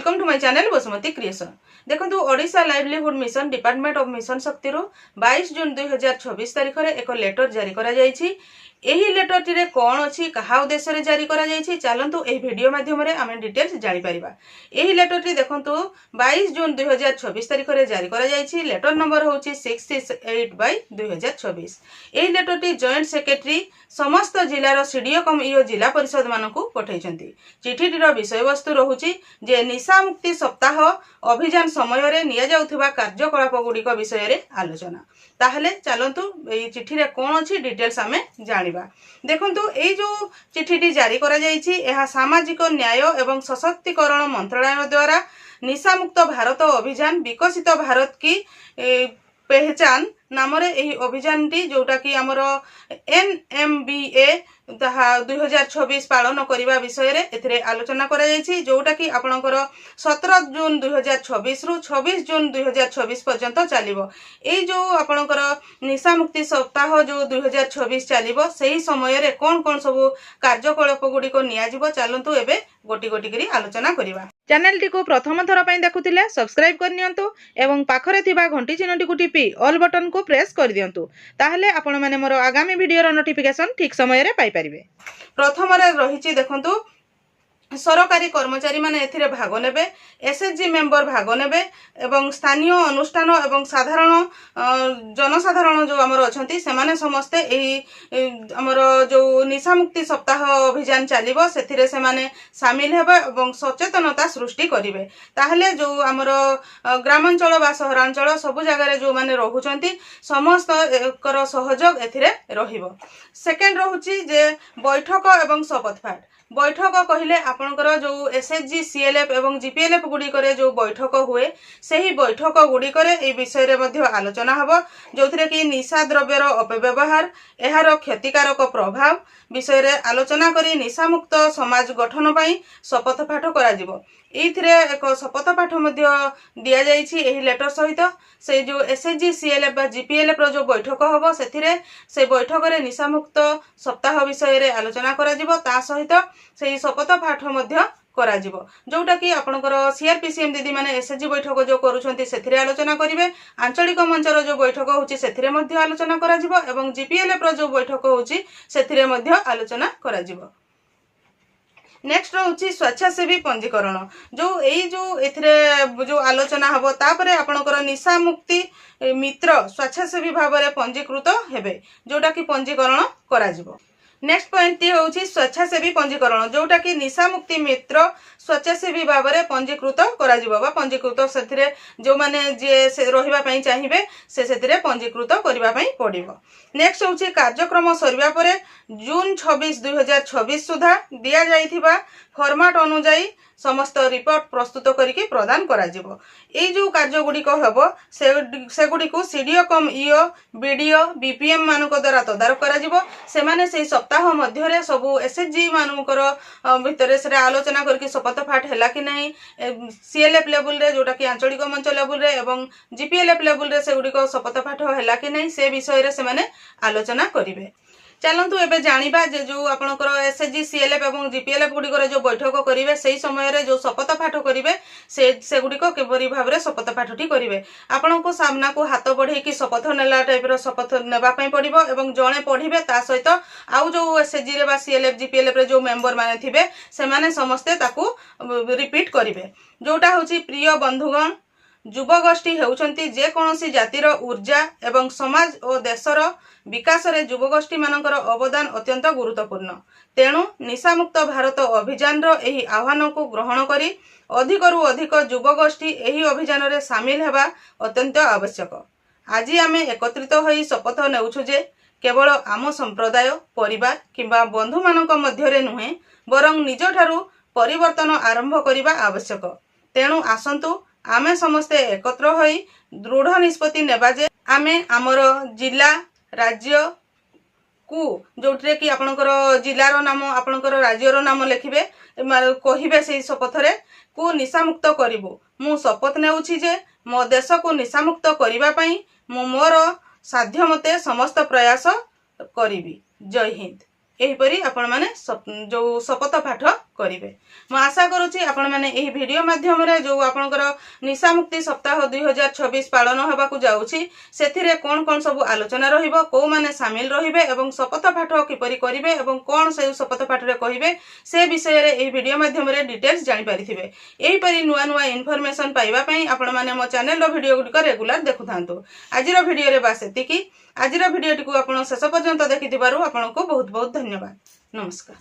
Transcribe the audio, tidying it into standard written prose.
Welcome to my channel Basumati creation. देखो Odisha livelihood mission department of mission Shakti 22 जून 2024 तारिख में एक लेटर जारी करा जायछि। एही लेटर टिरे कौन अच्छी कहा उद्देश्य रे जारी करा जायछि चलंतु एही वीडियो माध्यम रे आमे डिटेल्स जानि परिबा। एही लेटर टी देखंतु 22 जून 2024 तारिख रे जारी करा जायछि। लेटर नंबर होछि 668/2024। एही लेटर टी जॉइंट सेक्रेटरी समस्त जिलार सीडीओ कम ईओ जिला परिषद मानकु पठाइछन्ति। चिठीटीर विषय वस्तु रहुछि जे निशा मुक्ति सप्ताह अभियान समय रे निया जाउथबा कार्यकलाप गुड़िक विषय रे आलोचना। ताहले चलंतु एई चिठी रे कोन अछि डिटेल्स आमे जानिबा। देखंतु एई जो चिठीटी जारी करा जायछि एहा सामाजिक न्याय एवं सशक्तिकरण मंत्रालय द्वारा निशा मुक्त भारत अभियान विकसित भारत की पहचान नाम रे एही अभियान टी जोटा की हमर NMBA 2024 पालन करिबा विषय रे एथिरे आलोचना करा जायछि। जोटा की आपनकर 17 जून 2024 रु 26 जून 2024 पर्यंत चलिबो। एई जो आपनकर निशा मुक्ति सप्ताह जो 2024 चलिबो सेही समय रे कोन कोन सब कार्यकलाप गुडी को निया जिवो चलंतु एबे गोटी गोटी करी आलोचना करिबा। चैनल टी को प्रथम थर पई देखुतिले सब्सक्राइब कर नियंतु एवं पाखरे थिबा घंटी चिन्हटी को टिपी ऑल बटन को प्रेस कर दियंतु। ताहले आपण माने मोर आगामी वीडियो रो नोटिफिकेशन ठीक समय रे पाई परिबे। प्रथम रे रहिछि देखंतु सरकारी कर्मचारी माने एथिरे भाग नेबे, एसएचजी मेंबर भाग नेबे एवं स्थानीय अनुष्ठान एवं साधारण जनसाधारण जो हमर अछंती से माने समस्ते एही हमर जो निशा मुक्ति सप्ताह अभियान चलिबो सेथिरे से माने शामिल हेबे एवं सचेतनता सृष्टि करिवे। ताहले जो हमर ग्रामांचल बा शहरांचल सब जगह रे जो माने रहुचंती समस्त कर सहयोग एथिरे रहिबो। सेकेंड रहुची जे बैठक एवं शपथ पाठ। बैठक कहले आपनकर जो एसएचजी सीएलएफ एवं जीपीएलएफ गुडी करे जो बैठक हुए सही बैठक गुडी करे ए विषय रे मध्ये आलोचना हबो। जोथिरे कि निशा द्रव्यर अपव्यवहार एहार क्षतिकारक प्रभाव विषय रे आलोचना करी निशा मुक्त समाज गठन पई शपथ पाठ करा जिवो। एथिरे एक शपथ पाठ मध्ये दिया जायछि। एही लेटर सहित से जो एसएचजी सीएलएफ बा जीपीएलएफ रो जो बैठक हबो सेथिरे से बैठक रे निशा मुक्त सप्ताह विषय रे आलोचना करा जिवो। ता सहित सेही शपथ पाठ मध्ये करा जिवो। जोटा कि आपनकर सीआरपीसीएम दीदी माने एसएचजी बैठक जो करूछंती सेथिरे आलोचना करिवे। आंचलिक मंचर जो बैठक होउची सेथिरे मध्ये आलोचना करा जिवो एवं जीपीएलएफ रो जो बैठक होउची सेथिरे मध्ये आलोचना करा जिवो। नेक्स्ट होउची स्वेच्छासेवी पंजीकरण। जो एई जो एथिरे जो आलोचना हबो तापरे आपनकर निशा मुक्ति मित्र स्वेच्छासेवी भाव रे पंजीकृत हेबे जोटा कि पंजीकरण करा जिवो। नेक्स्ट पॉइंट टी होउची स्वेच्छासेवी पंजीकरण जोटा कि निशा मुक्ति मित्र स्वेच्छासेवी भाव रे पंजीकृत करा जिवो बा पंजीकृत सेथिरे जो माने जे से रहिबा पई चाहिबे से सेथिरे पंजीकृत करिबा पई पडिबो। नेक्स्ट होउची कार्यक्रम सरिबा परे जून 26 2026 सुधा दिया जाइथिबा फॉर्मेट अनुसार समस्त रिपोर्ट प्रस्तुत करके प्रदान करा जिवो। एई जो कार्य गुडी को हबो से गुडी को सीडीओ कम ईओ बीडीओ बीपीएम मानक द्वारा तदारक करा जिवो। से माने सेही सप्ताह मध्य रे सबु एसएचजी मानकर भितरे से आलोचना करके शपथ पाठ हैला कि नहीं सीएलएफ लेवल रे जोटा कि आंचलिक मंच लेवल रे एवं जीपीएलएफ लेवल रे से गुडी को शपथ पाठ हैला कि नहीं से विषय रे से माने आलोचना करिवे। चलंतु एबे जानिबा जे जो आपनकर एसएचजी सीएलएफ एवं जीपीएलएफ गुडी करे जो बैठक करिवे सेही समय रे जो शपथ पाठ करिवे से गुडी को केबरी भाव रे शपथ पाठटी करिवे। आपनको सामना को हाथ बढ़े कि शपथ नेला टाइप रो शपथ नेबा पई पडिबो एवं जणे पढिबे ता सहित आउ जो एसएचजी रे बा सीएलएफ जीपीएलएफ रे जो मेंबर माने थिबे से माने समस्त ताकू रिपीट करिवे। जोटा होची प्रिय बंधुगण युवगोष्ठी हेउचंती जे कोनोसी जातिर ऊर्जा एवं समाज और देशर विकास रे युवगोष्ठी मानकर अवदान अत्यंत गुरुत्वपूर्ण। तेणु निशा मुक्त भारत अभियान रो एही आह्वान को ग्रहण करी अधिक रु अधिक युवगोष्ठी एही अभियान रे शामिल हेबा अत्यंत आवश्यक। आज आमे एकत्रित होई शपथ नेउछु जे केवल आम संप्रदाय परिवार किंबा बंधु मानक मध्य रे नुहे बरं निज ठारू परिवर्तन आरंभ करिबा आवश्यक। तेणु आसंतु आमे समस्ते एकत्र होई दृढ़ निष्पत्ति नेबा जे आमे हमर जिला राज्य को जोटरे कि आपनकर जिलार नाम आपनकर राज्यर नाम लिखिबे कहिबे से शपथ रे को निशा मुक्त करिवो। मु शपथ नेउछि जे मो देश को निशा मुक्त करिबा पई मु मोर साध्य मते समस्त प्रयास करिवि। जय हिंद। एही परी आपण माने जो शपथ पाठ करेंगे। मैं आशा करुँची आपण मैंने यही वीडियो माध्यम जो आपणकर निशा मुक्ति सप्ताह 2026 पालन होगा जाऊँगी से कौन कौन सब आलोचना रहिबो, को माने सामिल रहिबे एवं शपथ पाठ किपरि करिवे एवं कौन से शपथ पाठ रे कहिबे से विषय रे एही वीडियो माध्यम रे डिटेल्स जानि पारिथिबे। एही परि नुआ नुआ इन्फॉर्मेशन पाइबा पई आपण माने मो चैनल रो वीडियो गुडी रेगुलर देखुथांतु। आजिर वीडियो रे बास एतिकी। आजिर वीडियो टी को आपण शेष पर्यंत देखिथिबारु आपनको बहुत बहुत धन्यवाद। नमस्कार।